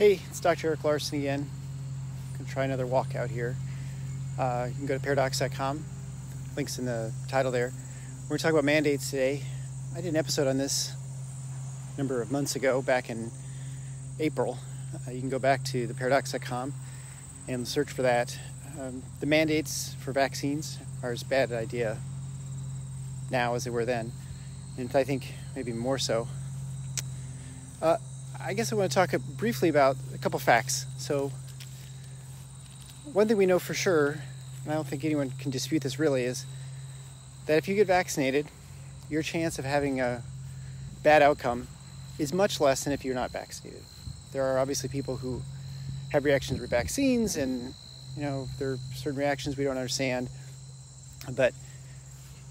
Hey, it's Dr. Eric Larson again. I'm going to try another walk out here. You can go to paradox.com. Links in the title there. We're going to talk about mandates today. I did an episode on this a number of months ago, back in April. You can go back to the paradox.com and search for that. The mandates for vaccines are as bad an idea now as they were then. And I think maybe more so. I guess I want to talk briefly about a couple facts. So one thing we know for sure, and I don't think anyone can dispute this really, is that if you get vaccinated, your chance of having a bad outcome is much less than if you're not vaccinated. There are obviously people who have reactions to vaccines, and there are certain reactions we don't understand, but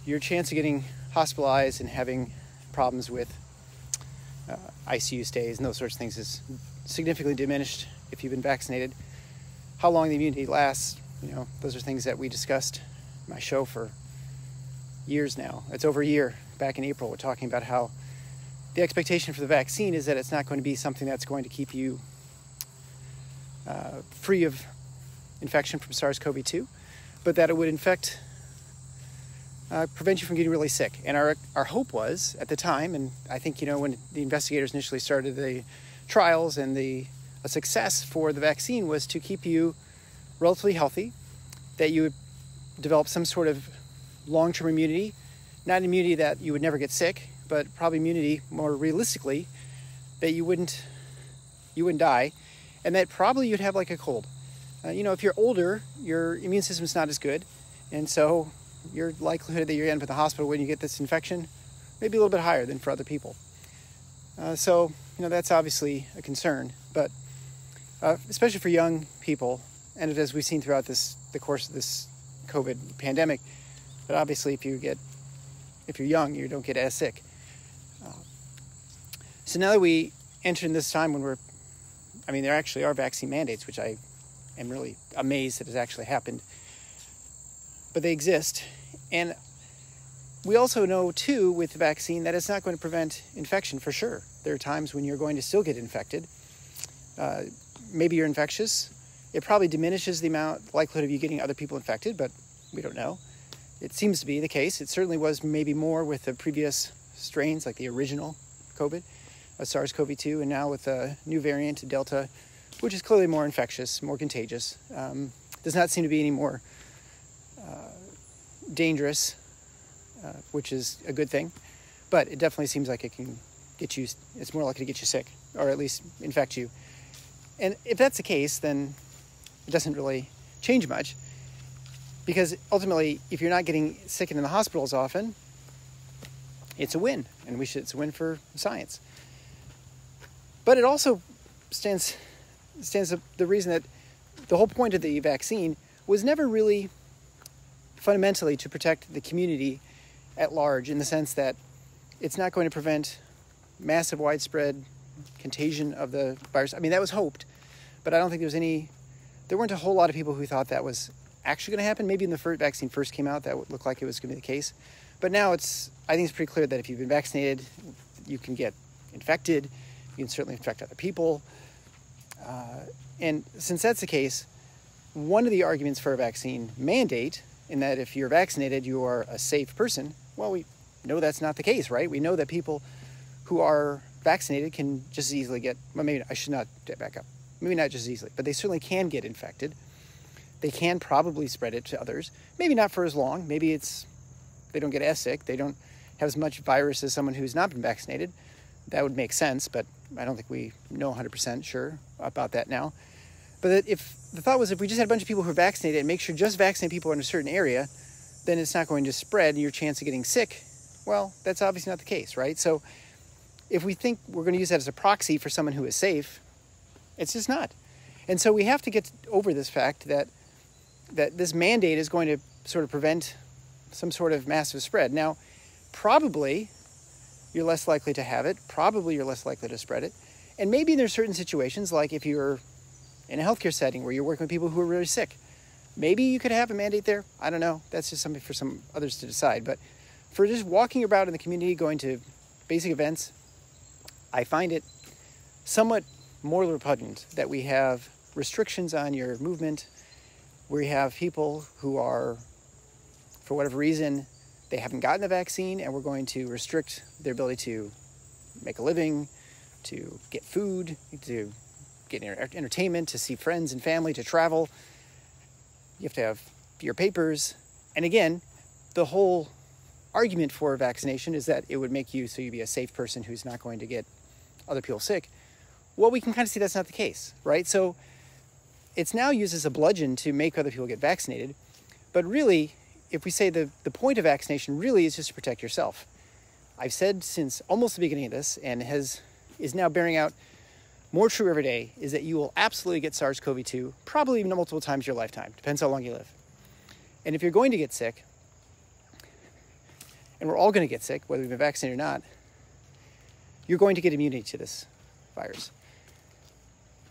your chance of getting hospitalized and having problems with ICU stays and those sorts of things is significantly diminished if you've been vaccinated. How long the immunity lasts, those are things that we discussed in my show for years now. It's over a year. Back in April, we're talking about how the expectation for the vaccine is that it's not going to be something that's going to keep you free of infection from SARS-CoV-2, but that it would prevent you from getting really sick. And our hope was, at the time, and I think, when the investigators initially started the trials, and a success for the vaccine was to keep you relatively healthy, that you would develop some sort of long-term immunity, not immunity that you would never get sick, but probably immunity, more realistically, that you wouldn't die, and that probably you'd have like a cold. If you're older, your immune system's not as good, and so your likelihood that you end up in the hospital when you get this infection may be a little bit higher than for other people. So that's obviously a concern, but especially for young people, and as we've seen throughout the course of this COVID pandemic, but obviously if you're young, you don't get as sick. So now that we enter in this time when there actually are vaccine mandates, which I am really amazed that has actually happened. But they exist. And we also know, too, with the vaccine, that it's not going to prevent infection for sure. There are times when you're going to still get infected. Maybe you're infectious. It probably diminishes the likelihood of you getting other people infected, but we don't know. It seems to be the case. It certainly was maybe more with the previous strains, like the original COVID, SARS-CoV-2, and now with the new variant, Delta, which is clearly more infectious, more contagious. Does not seem to be any more dangerous, which is a good thing, but it definitely seems like it can get you, it's more likely to get you sick, or at least infect you. And if that's the case, then it doesn't really change much, because ultimately, if you're not getting sick and in the hospital as often, it's a win, and it's a win for science. But it also stands the reason that the whole point of the vaccine was never really fundamentally to protect the community at large, in the sense that it's not going to prevent massive widespread contagion of the virus. That was hoped, but I don't think there weren't a whole lot of people who thought that was actually going to happen. Maybe when the vaccine first came out, that would look like it was going to be the case. But now I think it's pretty clear that if you've been vaccinated, you can get infected. You can certainly infect other people. And since that's the case, one of the arguments for a vaccine mandate, in that if you're vaccinated, you are a safe person, well, we know that's not the case, right? We know that people who are vaccinated can just as easily maybe I should not back up. Maybe not just as easily, but they certainly can get infected. They can probably spread it to others. Maybe not for as long. Maybe they don't get as sick. They don't have as much virus as someone who's not been vaccinated. That would make sense, but I don't think we know 100% sure about that now. But if the thought was, if we just had a bunch of people who are vaccinated and make sure just vaccinate people in a certain area, then it's not going to spread, and your chance of getting sick, well, that's obviously not the case, right? So if we think we're going to use that as a proxy for someone who is safe, it's just not. And so we have to get over this fact that this mandate is going to sort of prevent some sort of massive spread. Now, probably you're less likely to have it. Probably you're less likely to spread it. And maybe there's certain situations, like if you're in a healthcare setting where you're working with people who are really sick, maybe you could have a mandate there. I don't know. That's just something for some others to decide. But for just walking about in the community, going to basic events, I find it somewhat morally repugnant that we have restrictions on your movement. We have people who are, for whatever reason, they haven't gotten the vaccine, and we're going to restrict their ability to make a living, to get food, to get entertainment, to see friends and family, to travel. You have to have your papers. And again, the whole argument for vaccination is that it would make you so you'd be a safe person who's not going to get other people sick. Well, we can kind of see that's not the case, right? So it's now used as a bludgeon to make other people get vaccinated. But really, if we say the point of vaccination really is just to protect yourself. I've said since almost the beginning of this, and is now bearing out more true every day, is that you will absolutely get SARS-CoV-2, probably multiple times in your lifetime. Depends how long you live. And if you're going to get sick, and we're all going to get sick, whether we've been vaccinated or not, you're going to get immunity to this virus.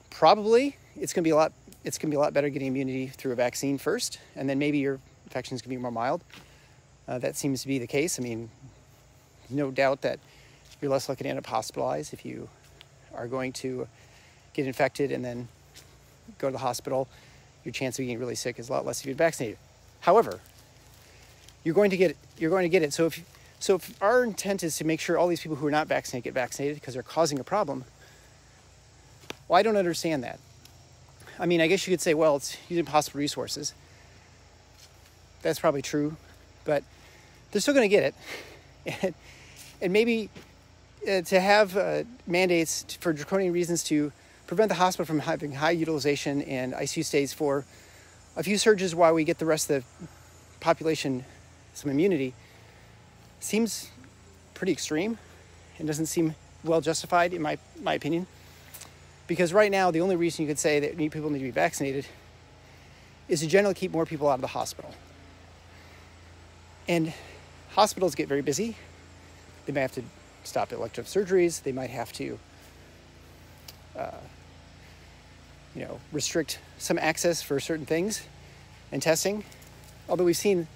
Probably it's going to be a lot better getting immunity through a vaccine first, and then maybe your infections can be more mild. That seems to be the case. I mean, no doubt that you're less likely to end up hospitalized if you are going to get infected and then go to the hospital. Your chance of getting really sick is a lot less if you're vaccinated. However, you're going to get it. So if our intent is to make sure all these people who are not vaccinated get vaccinated because they're causing a problem, well, I don't understand that. I mean, I guess you could say, well, it's using hospital resources. That's probably true, but they're still going to get it. And maybe to have mandates for draconian reasons to prevent the hospital from having high utilization and ICU stays for a few surges while we get the rest of the population some immunity seems pretty extreme and doesn't seem well justified in my opinion. Because right now, the only reason you could say that people need to be vaccinated is to generally keep more people out of the hospital. And hospitals get very busy. They may have to stop elective surgeries. They might have to, restrict some access for certain things and testing. Although we've seen,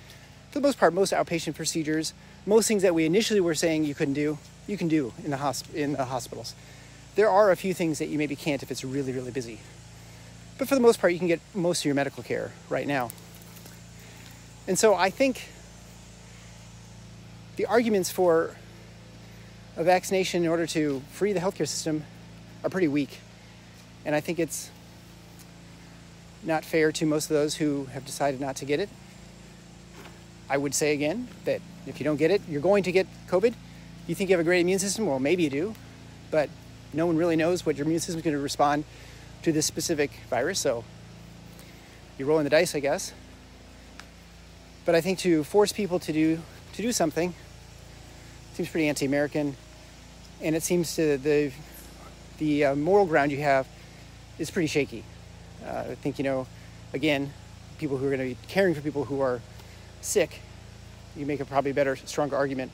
for the most part, most outpatient procedures, most things that we initially were saying you couldn't do, you can do in the hospitals. There are a few things that you maybe can't if it's really, really busy. But for the most part, you can get most of your medical care right now. And so I think the arguments for a vaccination in order to free the healthcare system are pretty weak. And I think it's not fair to most of those who have decided not to get it. I would say again that if you don't get it, you're going to get COVID. You think you have a great immune system? Well, maybe you do, but no one really knows what your immune system is going to respond to this specific virus. So you're rolling the dice, I guess. But I think to force people to do something seems pretty anti-American, and it seems to the moral ground you have is pretty shaky. I think, again, people who are going to be caring for people who are sick, you make a probably better, stronger argument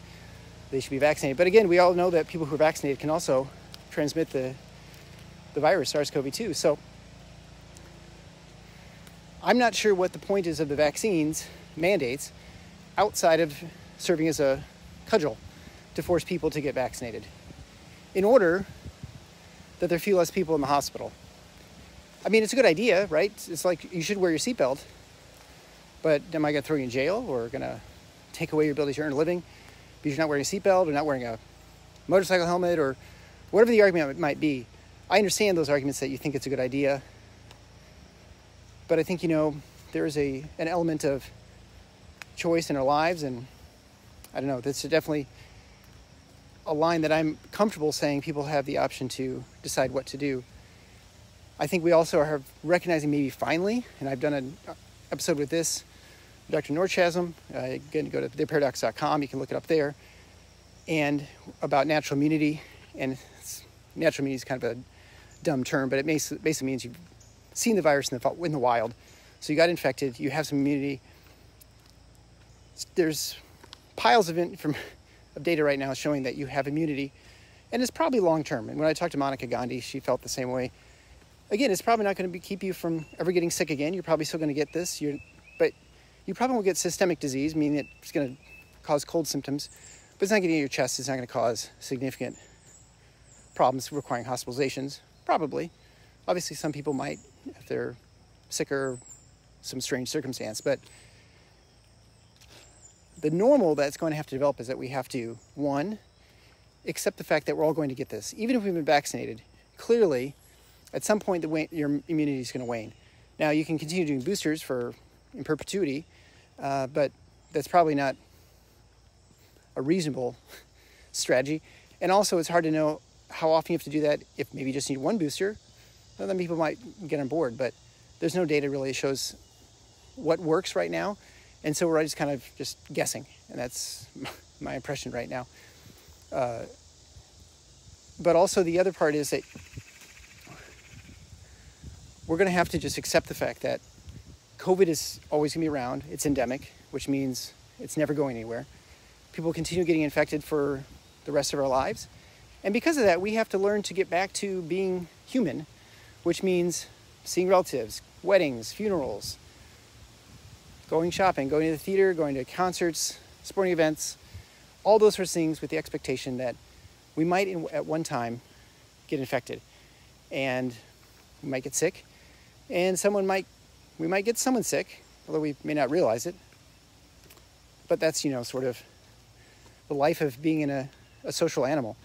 they should be vaccinated. But again, we all know that people who are vaccinated can also transmit the virus, SARS-CoV-2. So I'm not sure what the point is of the vaccines mandates outside of serving as a cudgel to force people to get vaccinated in order that there are few less people in the hospital. I mean, it's a good idea, right? It's like you should wear your seatbelt, but am I going to throw you in jail or going to take away your ability to earn a living because you're not wearing a seatbelt or not wearing a motorcycle helmet or whatever the argument might be? I understand those arguments that you think it's a good idea, but I think, there is an element of choice in our lives, and I don't know, that's definitely a line that I'm comfortable saying people have the option to decide what to do. I think we also are recognizing maybe finally, and I've done an episode with this, Dr. Nordchasm, again, go to theparadox.com, you can look it up there, and about natural immunity. And natural immunity is kind of a dumb term, but it basically means you've seen the virus in the wild. So you got infected, you have some immunity. There's piles of data right now showing that you have immunity, and it's probably long-term. And when I talked to Monica Gandhi, she felt the same way. Again, it's probably not going to keep you from ever getting sick again. You're probably still going to get this, but you probably won't get systemic disease, meaning it's going to cause cold symptoms, but it's not getting in your chest. It's not going to cause significant problems requiring hospitalizations. Probably. Obviously, some people might if they're sick or some strange circumstance, but the normal that's going to have to develop is that we have to, one, accept the fact that we're all going to get this. Even if we've been vaccinated, clearly, at some point, your immunity is going to wane. Now, you can continue doing boosters in perpetuity, but that's probably not a reasonable strategy. And also, it's hard to know how often you have to do that. If maybe you just need one booster, then people might get on board. But there's no data really that shows what works right now. And so we're just kind of just guessing. And that's my impression right now. But also the other part is that we're going to have to just accept the fact that COVID is always going to be around. It's endemic, which means it's never going anywhere. People continue getting infected for the rest of our lives. And because of that, we have to learn to get back to being human, which means seeing relatives, weddings, funerals, going shopping, going to the theater, going to concerts, sporting events, all those sorts of things with the expectation that we might at one time get infected and we might get sick, and we might get someone sick, although we may not realize it. But that's, sort of the life of being in a social animal,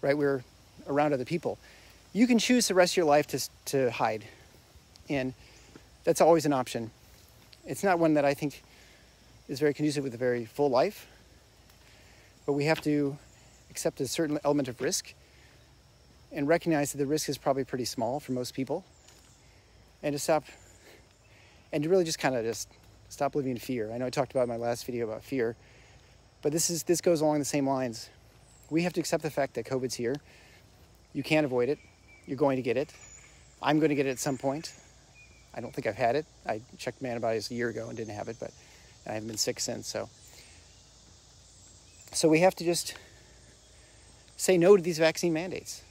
right? We're around other people. You can choose the rest of your life to hide, and that's always an option. It's not one that I think is very conducive with a very full life, but we have to accept a certain element of risk and recognize that the risk is probably pretty small for most people, and to really just kind of just stop living in fear. I know I talked about in my last video about fear, but this goes along the same lines. We have to accept the fact that COVID's here. You can't avoid it. You're going to get it. I'm going to get it at some point. I don't think I've had it. I checked my antibodies a year ago and didn't have it, but I haven't been sick since. So we have to just say no to these vaccine mandates.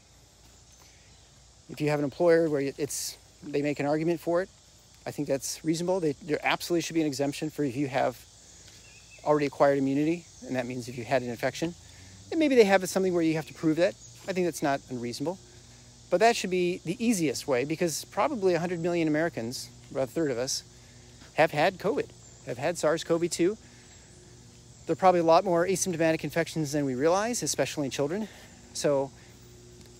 If you have an employer where they make an argument for it, I think that's reasonable. There absolutely should be an exemption for if you have already acquired immunity, and that means if you had an infection. And maybe they have something where you have to prove that. I think that's not unreasonable. But that should be the easiest way, because probably 100 million Americans, about a third of us, have had COVID, have had SARS-CoV-2. There are probably a lot more asymptomatic infections than we realize, especially in children. So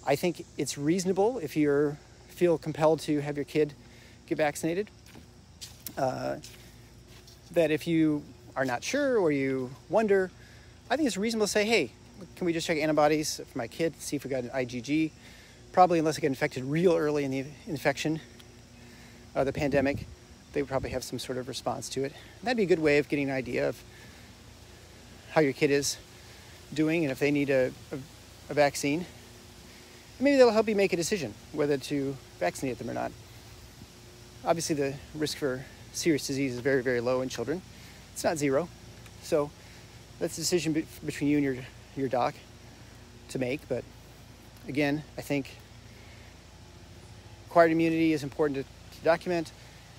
I think it's reasonable if you feel compelled to have your kid get vaccinated, that if you are not sure or you wonder, I think it's reasonable to say, hey, can we just check antibodies for my kid, see if we got an IgG? Probably unless they get infected real early in the infection, the pandemic, they would probably have some sort of response to it. And that'd be a good way of getting an idea of how your kid is doing and if they need a vaccine. And maybe that'll help you make a decision whether to vaccinate them or not. Obviously, the risk for serious disease is very, very low in children. It's not zero. So that's a decision between you and your doc to make. But again, I think acquired immunity is important to document.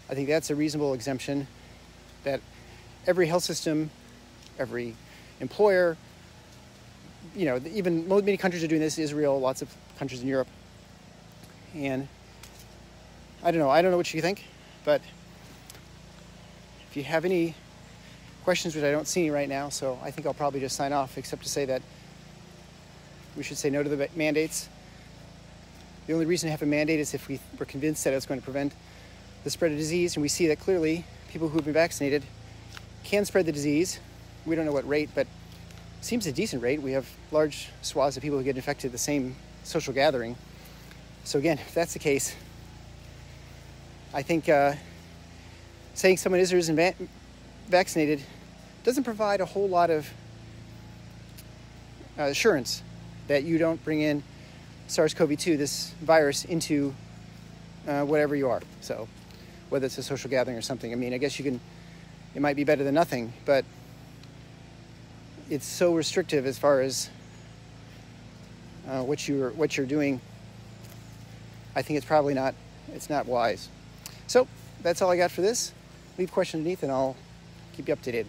I think that's a reasonable exemption that every health system, every employer, even many countries are doing this. Israel, lots of countries in Europe. And I don't know what you think, but if you have any questions, which I don't see any right now, so I think I'll probably just sign off, except to say that we should say no to the mandates. The only reason to have a mandate is if we're convinced that it's going to prevent the spread of disease, and we see that clearly people who have been vaccinated can spread the disease. We don't know what rate, but it seems a decent rate. We have large swaths of people who get infected at the same social gathering. So again, if that's the case, I think saying someone is or isn't vaccinated doesn't provide a whole lot of assurance that you don't bring in SARS-CoV-2, this virus, into whatever you are. So whether it's a social gathering or something. I mean, I guess it might be better than nothing, but it's so restrictive as far as what you're doing. I think it's not wise. So that's all I got for this. Leave a question underneath and I'll keep you updated.